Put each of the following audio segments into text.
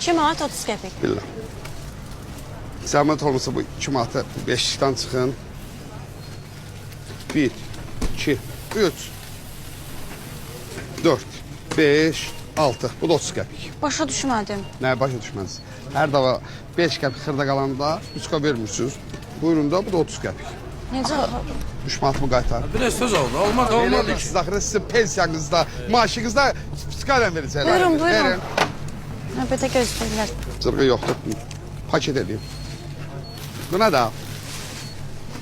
2 manat 30 qəpik. Billah. Zəhmət olmasa bu 2 manata 5-dən çıxın. 1, 2, 3, 4, 5, 6. Bu da 30 qəpik. Başa düşmədim. Nə başa düşməniz? Hər dəfə 5 qəpik xırda qalanda 3 qəpik vermirsiniz. Buyurun da bu da 30 qəpik. Necə? 3 manatımı qaytar. Biraz söz oldu. Olmadı, olmadı ki. Siz axırı sizin pensiyanızda, maaşınızda psikalən verəcəklər. Buyurun, buyurun. Verin. Növbətə gözləyirlər. Zırğı yoxdur. Paket edeyim. Bu nə da?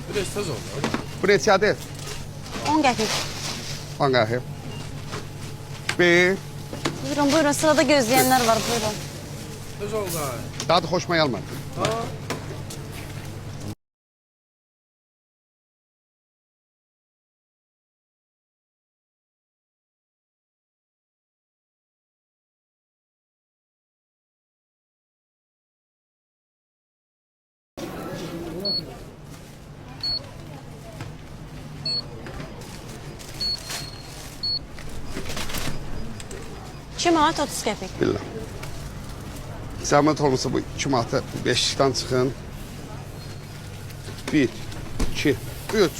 Biraz söz oldu. Bu neçədir? 10 qəpik. 10 qəpik. Bir. Buyurun, buyurun. Sırada gözləyənlər var, buyurun. Söz oldu. Daha da xoşuma gəlmədi. İki manat 30 qəpik. Billah. Zəhmət olmasa bu 2 manata 5-dən çıxın. 1, 2, 3,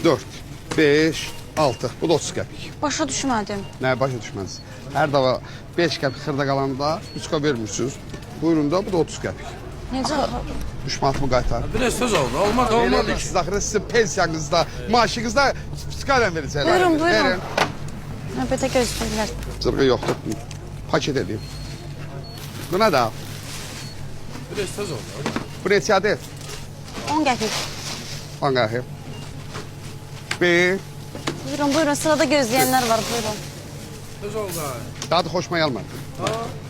4, 5, 6. Bu da 30 qəpik. Başa düşmədim. Nə başa düşməniz? Hər dəfə 5 qəpik xırda qalanda 3 qəpik vermirsiniz. Buyurun da bu da 30 qəpik. Necə? 3 manatımı qaytar. Biraz söz oldu. Olmadı, olmadı ki. Siz axırı sizin pensiyanızda, maaşınızda psikalən verəcəklər. Buyurun, buyurun. Verin. Növbətə gözləyirlər. Zırğı yoxdur. Paket edeyim. Bu nə da? Biraz söz oldu. Bu neçədir? 10 qəpik. 10 qəpik. Bir. Buyurun, buyurun. Sırada gözləyənlər var, buyurun. Söz oldu. Daha da xoşuma gəlmədi.